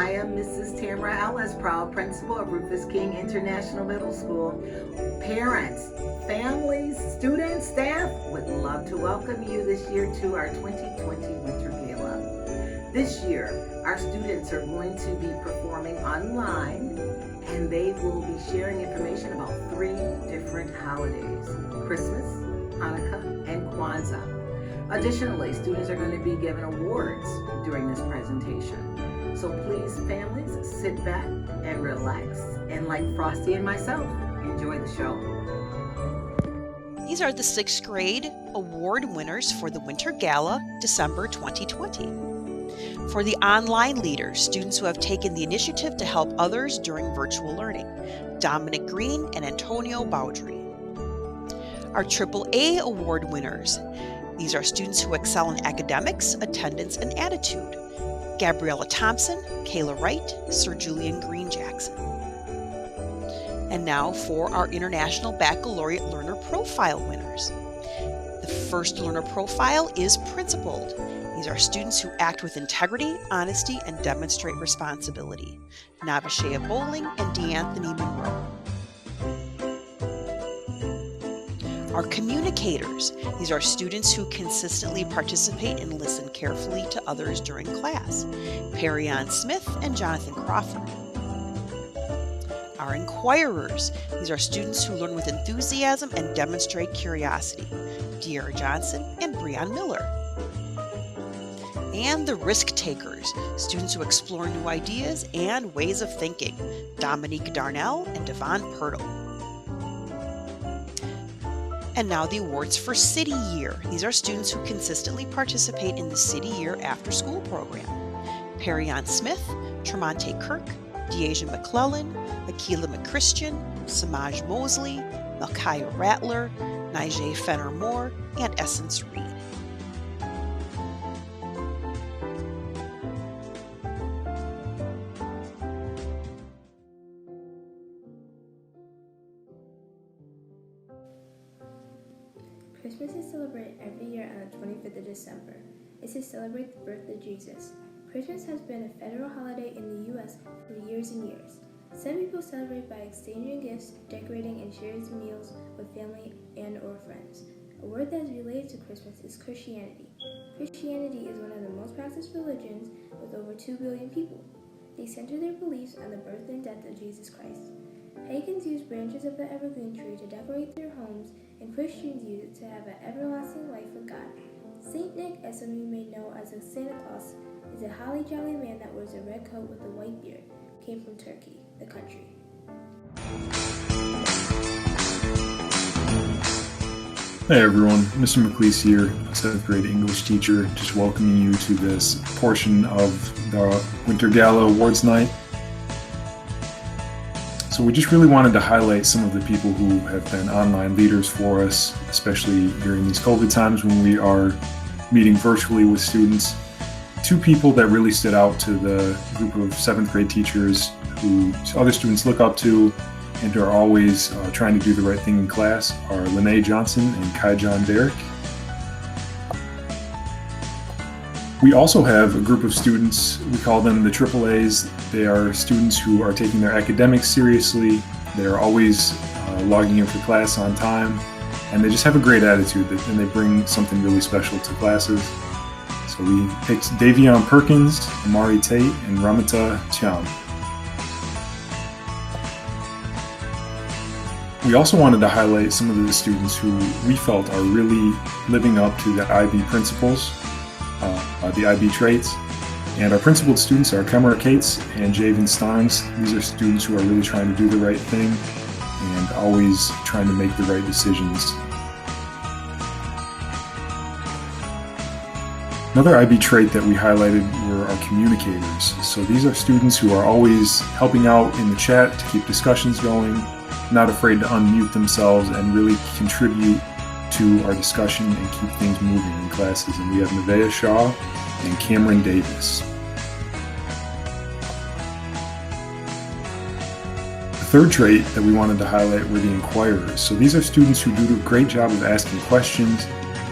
I am Mrs. Tamara Ellis, proud principal of Rufus King International Middle School. Parents, families, students, staff would love to welcome you this year to our 2020 Winter Gala. This year, our students are going to be performing online, and they will be sharing information about 3 different holidays: Christmas, Hanukkah, and Kwanzaa. Additionally, students are going to be given awards during this presentation. So please, families, sit back and relax, and like Frosty and myself, enjoy the show. These are the 6th grade award winners for the Winter Gala, December 2020. For the online leaders, students who have taken the initiative to help others during virtual learning, Dominic Green and Antonio Baudry. Our AAA award winners, these are students who excel in academics, attendance, and attitude, Gabriella Thompson, Kayla Wright, Sir Julian Green Jackson. And now for our International Baccalaureate Learner Profile winners. The first learner profile is Principled. These are students who act with integrity, honesty, and demonstrate responsibility, Navashea Bowling and DeAnthony Monroe. Our communicators, these are students who consistently participate and listen carefully to others during class, Perryon Smith and Jonathan Crawford. Our inquirers, these are students who learn with enthusiasm and demonstrate curiosity, De'Ara Johnson and Breon Miller. And the risk takers, students who explore new ideas and ways of thinking, Dominique Darnell and Devon Pirtle. And now the awards for City Year. These are students who consistently participate in the City Year After School program, Perryon Smith, Tremonte Kirk, Deasia McClellan, Akila McChristian, Samaj Mosley, Malkiah Rattler, Nijay Fenner Moore, and Essence Reed. Christmas is celebrated every year on the 25th of December. It's to celebrate the birth of Jesus. Christmas has been a federal holiday in the U.S. for years and years. Some people celebrate by exchanging gifts, decorating, and sharing meals with family and or friends. A word that is related to Christmas is Christianity. Christianity is one of the most practiced religions with over 2 billion people. They center their beliefs on the birth and death of Jesus Christ. Pagans use branches of the evergreen tree to decorate their homes, and Christians use it to have an everlasting life with God. Saint Nick, as some of you may know as a Santa Claus, is a holly jolly man that wears a red coat with a white beard. Came from Turkey, the country. Hey everyone, Mr. McLeese here, a 7th grade English teacher, just welcoming you to this portion of the Winter Gala Awards Night. So we just really wanted to highlight some of the people who have been online leaders for us, especially during these COVID times when we are meeting virtually with students. 2 people that really stood out to the group of 7th grade teachers who other students look up to and are always trying to do the right thing in class are Lene Johnson and Kai John Derrick. We also have a group of students, we call them the AAAs. They are students who are taking their academics seriously. They are always logging in for class on time, and they just have a great attitude, and they bring something really special to classes. So we picked Davion Perkins, Amari Tate, and Ramita Cham. We also wanted to highlight some of the students who we felt are really living up to the IB principles, the IB traits. And our principled students are Kemara Cates and Javen Starnes. These are students who are really trying to do the right thing and always trying to make the right decisions. Another IB trait that we highlighted were our communicators. So these are students who are always helping out in the chat to keep discussions going, not afraid to unmute themselves and really contribute to our discussion and keep things moving in classes. And we have Nevaeh Shaw and Cameron Davis. The third trait that we wanted to highlight were the inquirers. So these are students who do a great job of asking questions.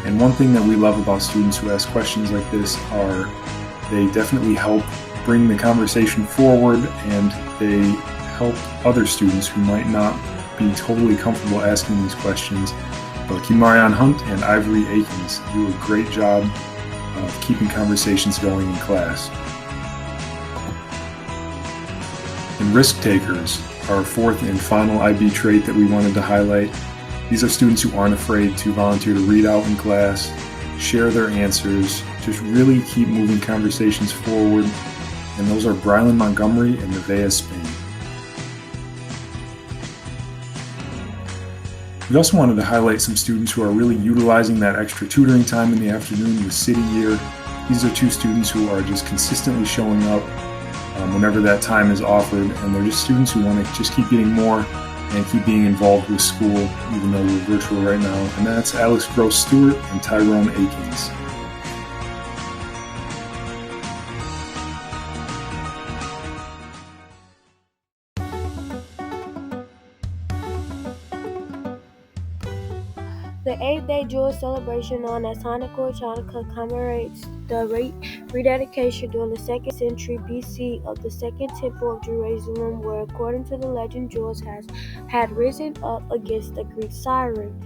And one thing that we love about students who ask questions like this are they definitely help bring the conversation forward, and they help other students who might not be totally comfortable asking these questions. But Kimarion Hunt and Ivory Akins do a great job of keeping conversations going in class. And risk takers, our fourth and final IB trait that we wanted to highlight. These are students who aren't afraid to volunteer to read out in class, share their answers, just really keep moving conversations forward. And those are Brylan Montgomery and Nevaeh Spain. We also wanted to highlight some students who are really utilizing that extra tutoring time in the afternoon with City Year. These are two students who are just consistently showing up whenever that time is offered, and they're just students who want to just keep getting more and keep being involved with school, even though we're virtual right now. And that's Alex Gross Stewart and Tyrone Akins. The 8th-day Jewish celebration known as Hanukkah or Chanukah commemorates the rededication during the 2nd century BC of the Second Temple of Jerusalem, where, according to the legend, Jews had risen up against the Greek Syrian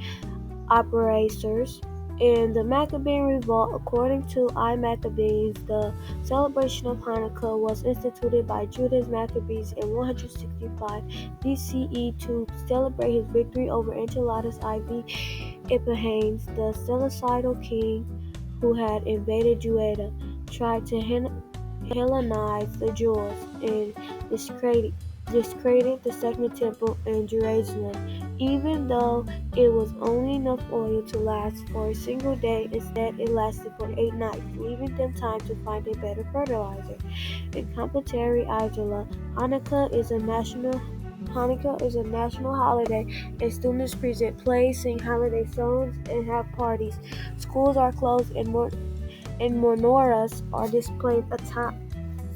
operators in the Maccabean revolt. According to I-Maccabees, the celebration of Hanukkah was instituted by Judas Maccabees in 165 BCE to celebrate his victory over Enceladus IV Epiphanes, the Seleucid king who had invaded Judea, tried to Hellenize the Jews, and discredited the Second Temple in Jerusalem. Even though it was only enough oil to last for a single day, instead it lasted for 8 nights, leaving them time to find a better fertilizer. In contemporary Ireland, Hanukkah is a national holiday, and students present plays, sing holiday songs, and have parties. Schools are closed, and menorahs are displayed atop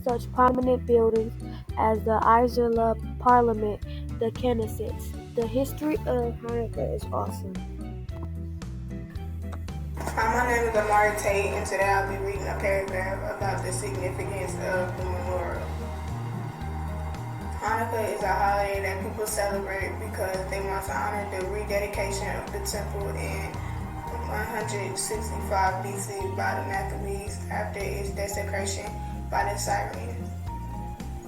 such prominent buildings as the Irzala Parliament, the Knesset. The history of Hanukkah is awesome. Hi, my name is Amari Tate, and today I'll be reading a paragraph about the significance of the menorah. Hanukkah is a holiday that people celebrate because they want to honor the rededication of the temple in 165 BC by the Maccabees after its desecration by the Syrians.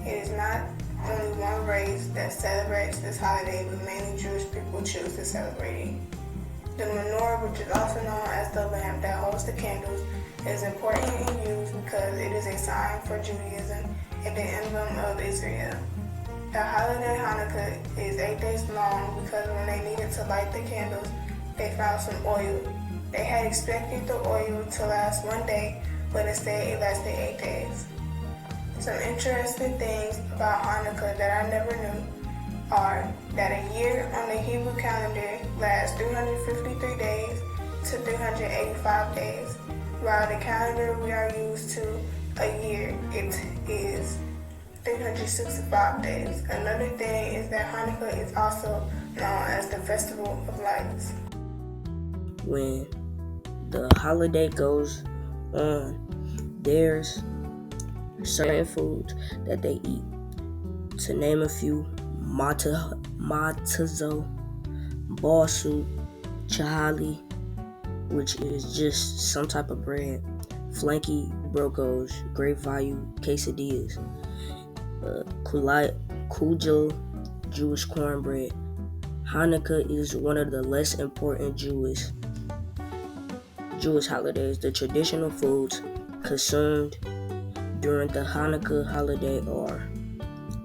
It is not only one race that celebrates this holiday, but many Jewish people choose to celebrate it. The menorah, which is also known as the lamp that holds the candles, is important in use because it is a sign for Judaism and the emblem of Israel. The holiday Hanukkah is 8 days long because when they needed to light the candles, they found some oil. They had expected the oil to last 1 day, but instead it lasted 8 days. Some interesting things about Hanukkah that I never knew are that a year on the Hebrew calendar lasts 353 days to 385 days, while the calendar we are used to, a year, it is 365 days. Another thing is that Hanukkah is also known as the Festival of Lights. When the holiday goes on, there's certain foods that they eat. To name a few: matzo, ball soup, chahali, which is just some type of bread, flanky, brocos, great value quesadillas, kugel, Jewish cornbread. Hanukkah is one of the less important Jewish holidays. The traditional foods consumed during the Hanukkah holiday are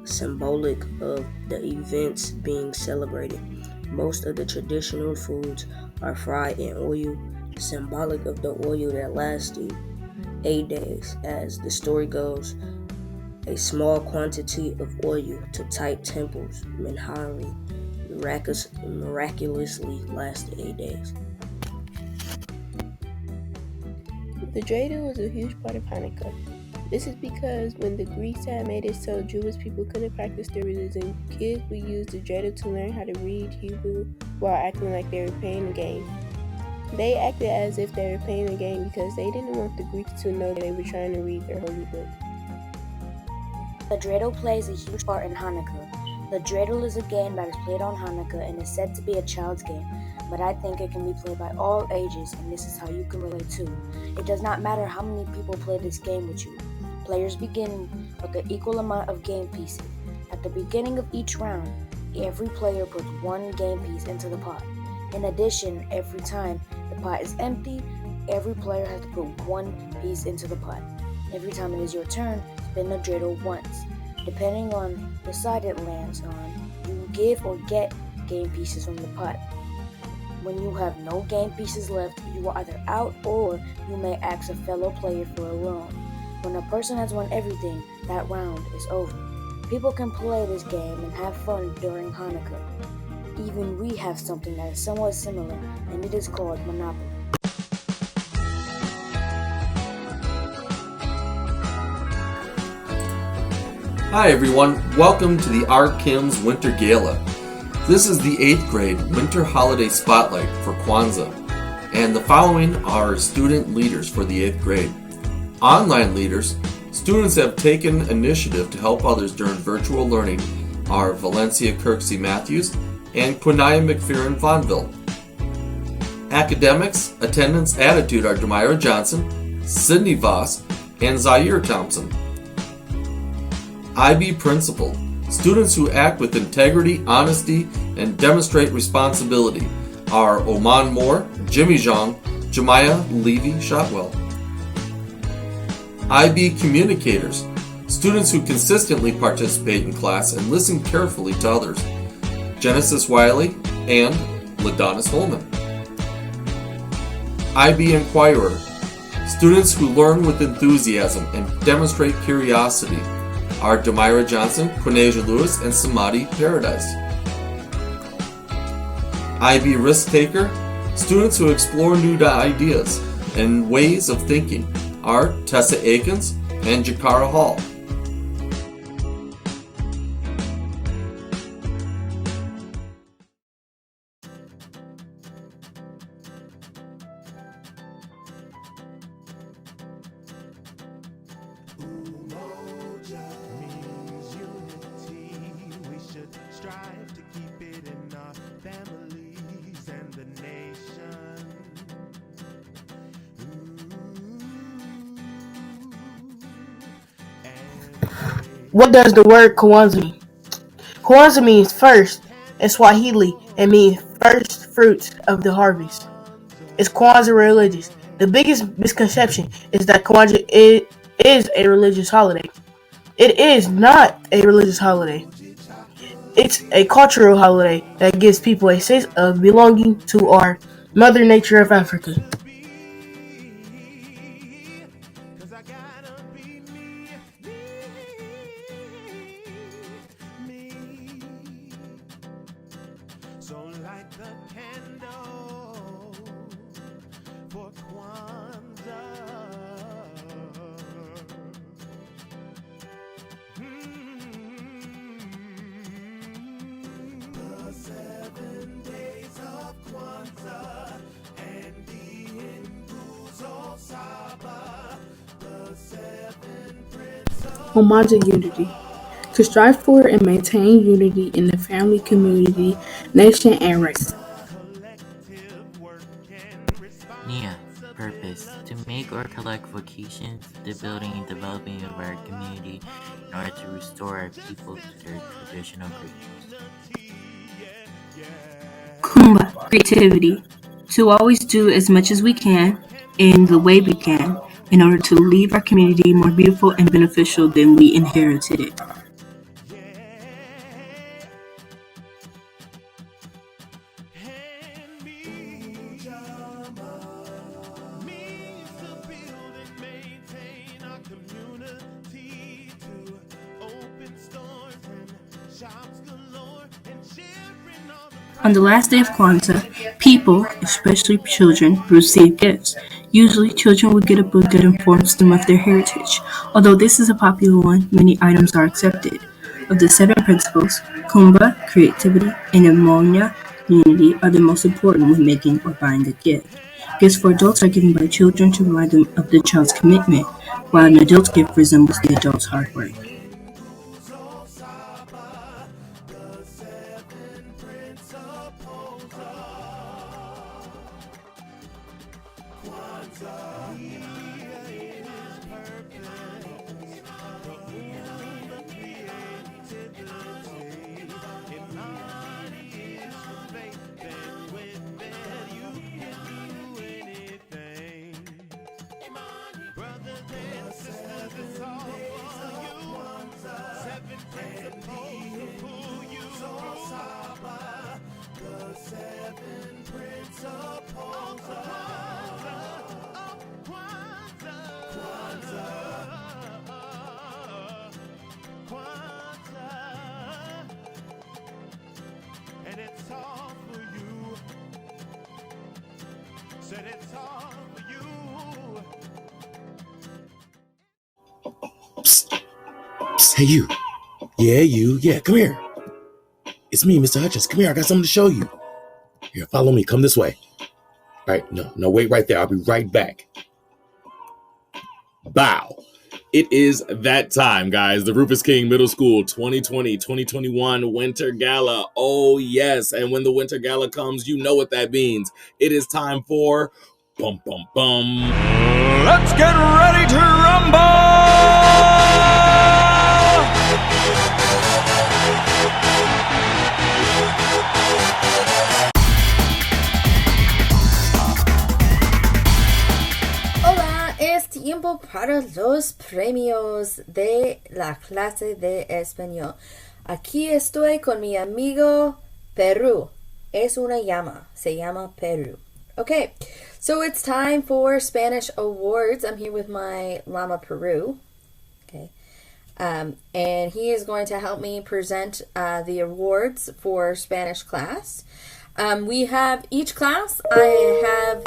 symbolic of the events being celebrated. Most of the traditional foods are fried in oil, symbolic of the oil that lasted 8 days. As the story goes, a small quantity of oil to tight temples, Menhari, miraculously lasted 8 days. The dreidel was a huge part of Hanukkah. This is because when the Greeks had made it so Jewish people couldn't practice their religion, kids would use the dreidel to learn how to read Hebrew while acting like they were playing a game. They acted as if they were playing a game because they didn't want the Greeks to know that they were trying to read their holy book. The dreidel plays a huge part in Hanukkah. The dreidel is a game that is played on Hanukkah and is said to be a child's game, but I think it can be played by all ages, and this is how you can relate too. It does not matter how many people play this game with you. Players begin with an equal amount of game pieces. At the beginning of each round, every player puts one game piece into the pot. In addition, every time the pot is empty, every player has to put one piece into the pot. Every time it is your turn, spin the dreidel once. Depending on the side it lands on, you give or get game pieces from the pot. When you have no game pieces left, you are either out or you may ask a fellow player for a loan. When a person has won everything, that round is over. People can play this game and have fun during Hanukkah. Even we have something that is somewhat similar, and it is called Monopoly. Hi everyone, welcome to the RKIMS Winter Gala. This is the 8th grade Winter Holiday Spotlight for Kwanzaa, and the following are student leaders for the 8th grade. Online leaders, students have taken initiative to help others during virtual learning are Valencia Kirksey Matthews and Quinaya McPherron Vonville. Academics, attendance, attitude are Demira Johnson, Sydney Voss, and Zaire Thompson. IB Principal, students who act with integrity, honesty, and demonstrate responsibility are Oman Moore, Jimmy Zhang, Jemiah Levy Shotwell. IB Communicators, students who consistently participate in class and listen carefully to others, Genesis Wiley and Ladonis Holman. IB Inquirer, students who learn with enthusiasm and demonstrate curiosity are Demira Johnson, Quinasia Lewis, and Samadhi Paradise. IB Risk Taker, students who explore new ideas and ways of thinking are Tessa Akins and Jakara Hall. Strive to keep it in our families and the nation. What does the word Kwanzaa mean? Kwanzaa means first in Swahili and means first fruits of the harvest. Is Kwanzaa religious? The biggest misconception is that Kwanzaa is a religious holiday. It is not a religious holiday. It's a cultural holiday that gives people a sense of belonging to our Mother Nature of Africa. So light the candle for Kwanzaa. The 7 days of Kwanzaa and the Hindu's Saba. The 7 princes of Homogeneity. To strive for and maintain unity in the family, community, nation, and race. Nia, purpose, to make or collect vocations, the building and developing of our community in order to restore our people to their traditional roots. Kumba, creativity, to always do as much as we can in the way we can in order to leave our community more beautiful and beneficial than we inherited it. On the last day of Kwanzaa, people, especially children, receive gifts. Usually, children will get a book that informs them of their heritage. Although this is a popular one, many items are accepted. Of the 7 principles, Kumba, creativity, and Ammonia, unity, are the most important when making or buying a gift. Gifts for adults are given by children to remind them of the child's commitment, while an adult gift resembles the adult's hard work. Psst, psst, hey you. Yeah, you. Yeah, come here. It's me, Mr. Hutchins. Come here, I got something to show you. Here, follow me. Come this way. All right, no, wait right there. I'll be right back. Bow. It is that time, guys. The Rufus King Middle School 2020-2021 Winter Gala. Oh, yes. And when the Winter Gala comes, you know what that means. It is time for bum, bum, bum. Let's get ready to rumble! Es tiempo para los premios de la clase de español. Aquí estoy con mi amigo Perú. Es una llama. Se llama Perú. Okay, so it's time for Spanish awards. I'm here with my llama Peru. Okay, and he is going to help me present the awards for Spanish class. We have each class. I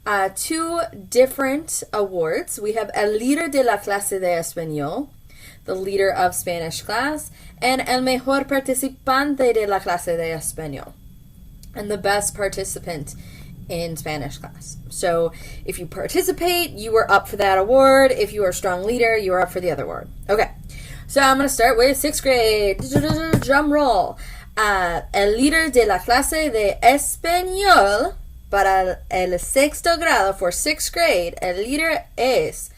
have two different awards. We have El Líder de la Clase de Español, the leader of Spanish class, and El Mejor Participante de la Clase de Español, and the best participant in Spanish class. So if you participate, you are up for that award. If you are a strong leader, you are up for the other award. Okay, so I'm going to start with 6th grade. Drum roll. El Líder de la Clase de Español para el sexto grado, for 6th grade, el líder es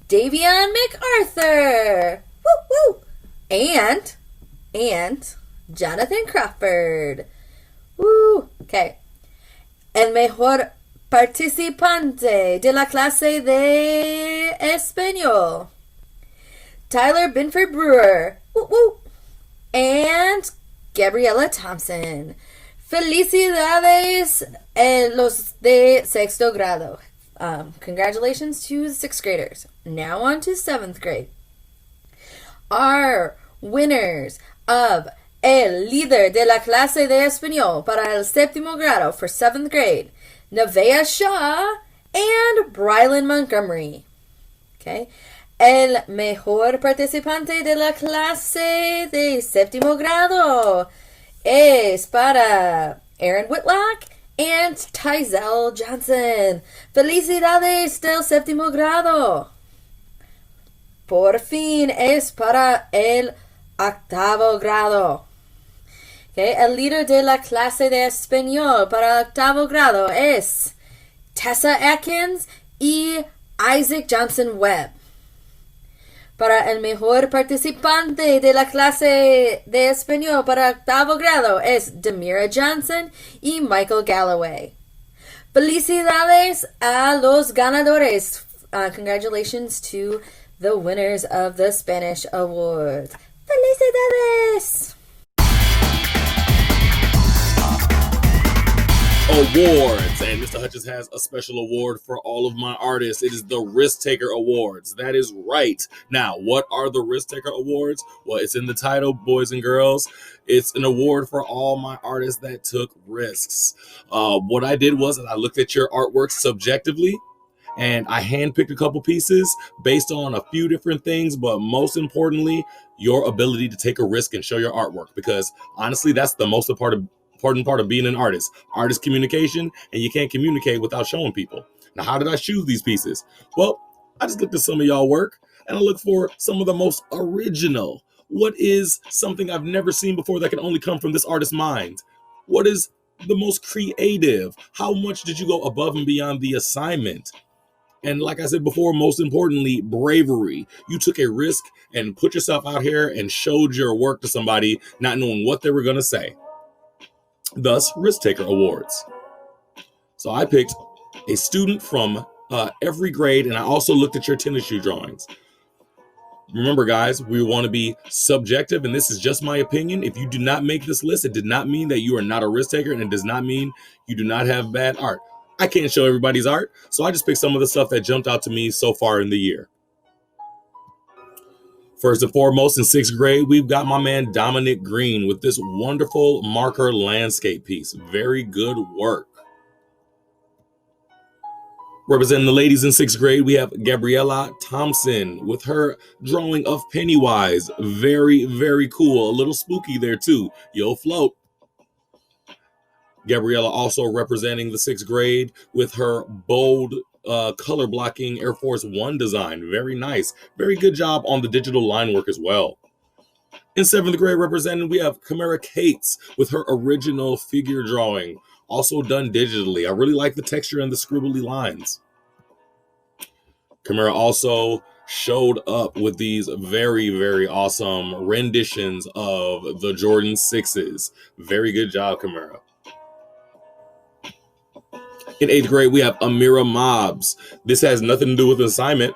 Davion MacArthur. Woo, woo. And Jonathan Crawford. Woo. Okay. El mejor participante de la clase de español, Tyler Binford Brewer. Woo, woo. And Gabriella Thompson. Felicidades los de sexto grado. Congratulations to the 6th graders. Now on to 7th grade. Our winners of El Líder de la Clase de Español para el séptimo grado for 7th grade, Nevaeh Shaw and Brylan Montgomery. Okay. El Mejor Participante de la Clase de séptimo grado es para Aaron Whitlock and Tyzel Johnson. Felicidades del séptimo grado. Por fin es para el octavo grado. Okay, el líder de la clase de español para el octavo grado es Tessa Atkins y Isaac Johnson Webb. Para el mejor participante de la clase de español para octavo grado es Demira Johnson y Michael Galloway. Felicidades a los ganadores. Congratulations to the winners of the Spanish Awards. Felicidades! Awards, and Mr. Hutchins has a special award for all of my artists. It is the Risk Taker Awards. That is right. Now, what are the Risk Taker Awards? Well, it's in the title, boys and girls. It's an award for all my artists that took risks. What I did was I looked at your artwork subjectively, and I handpicked a couple pieces based on a few different things, but most importantly, your ability to take a risk and show your artwork, because honestly, that's the most important part of being an artist. Artist communication, and you can't communicate without showing people. Now, how did I choose these pieces? Well, I just looked at some of y'all work, and I looked for some of the most original. What is something I've never seen before that can only come from this artist's mind? What is the most creative? How much did you go above and beyond the assignment? And like I said before, most importantly, bravery. You took a risk and put yourself out here and showed your work to somebody not knowing what they were going to say. Thus, Risk Taker Awards. So I picked a student from every grade, and I also looked at your tennis shoe drawings. Remember, guys, we want to be subjective, and this is just my opinion. If you do not make this list, it did not mean that you are not a risk taker, and it does not mean you do not have bad art. I can't show everybody's art, so I just picked some of the stuff that jumped out to me so far in the year. First and foremost, in 6th grade, we've got my man Dominic Green with this wonderful marker landscape piece. Very good work. Representing the ladies in 6th grade, we have Gabriella Thompson with her drawing of Pennywise. Very, very cool. A little spooky there too. You'll float. Gabriella also representing the 6th grade with her bold color blocking Air Force One design. Very nice. Very good job on the digital line work as well. In 7th grade representing, we have Kamara Cates with her original figure drawing, also done digitally. I really like the texture and the scribbly lines. Kamara also showed up with these very, very awesome renditions of the Jordan 6s. Very good job, Kamara. In 8th grade, we have Amira Mobs. This has nothing to do with the assignment.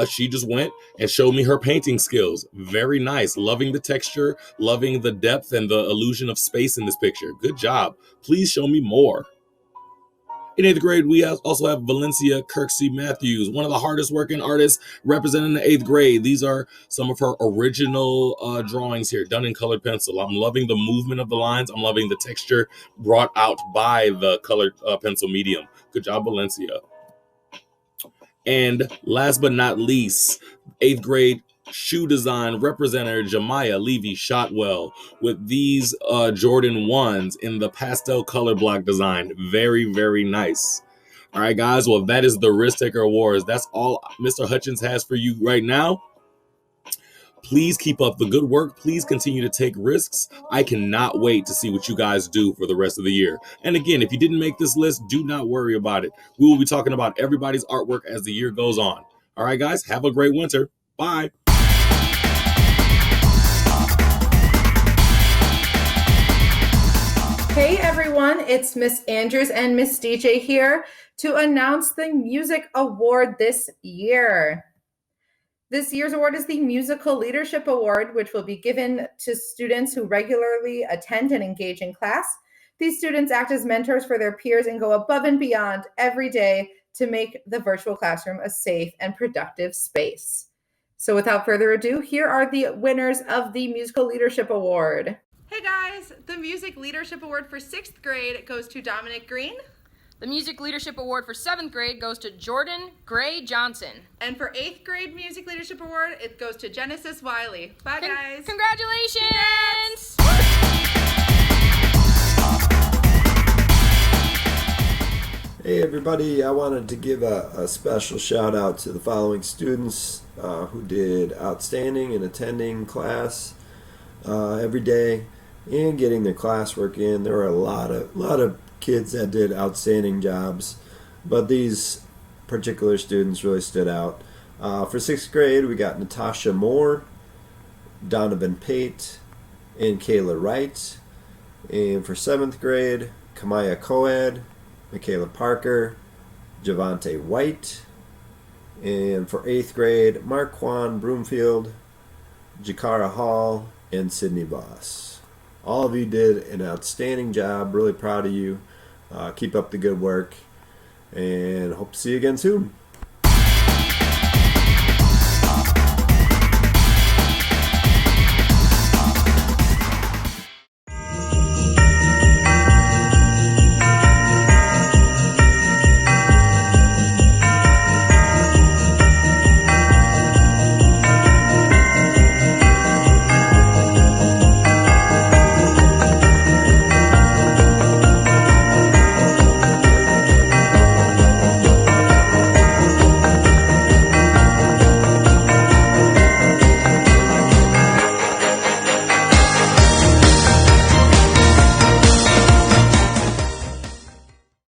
She just went and showed me her painting skills. Very nice. Loving the texture, loving the depth and the illusion of space in this picture. Good job. Please show me more. In 8th grade, we also have Valencia Kirksey Matthews, one of the hardest working artists representing the 8th grade. These are some of her original drawings here, done in colored pencil. I'm loving the movement of the lines. I'm loving the texture brought out by the colored pencil medium. Good job, Valencia. And last but not least, 8th grade shoe design representative Jemiah Levy Shotwell with these Jordan 1s in the pastel color block design. Very, very nice. All right, guys. Well, that is the Risk Taker Awards. That's all Mr. Hutchins has for you right now. Please keep up the good work. Please continue to take risks. I cannot wait to see what you guys do for the rest of the year. And again, if you didn't make this list, do not worry about it. We will be talking about everybody's artwork as the year goes on. All right, guys. Have a great winter. Bye. Hey everyone, it's Miss Andrews and Miss DJ here to announce the Music Award this year. This year's award is the Musical Leadership Award, which will be given to students who regularly attend and engage in class. These students act as mentors for their peers and go above and beyond every day to make the virtual classroom a safe and productive space. So without further ado, here are the winners of the Musical Leadership Award. Hey guys, the Music Leadership Award for 6th grade goes to Dominic Green. The Music Leadership Award for 7th grade goes to Jordan Gray Johnson. And for 8th grade Music Leadership Award, it goes to Genesis Wiley. Bye guys. Congratulations! Hey everybody, I wanted to give a special shout out to the following students who did outstanding in attending class every day and getting their classwork in. There were a lot of kids that did outstanding jobs, but these particular students really stood out. For 6th grade, we got Natasha Moore, Donovan Pate, and Kayla Wright. And for 7th grade, Kamaya Coed, Michaela Parker, Javante White. And for 8th grade, Marquan Broomfield, Jakara Hall, and Sydney Voss. All of you did an outstanding job. Really proud of you. Keep up the good work, and hope to see you again soon.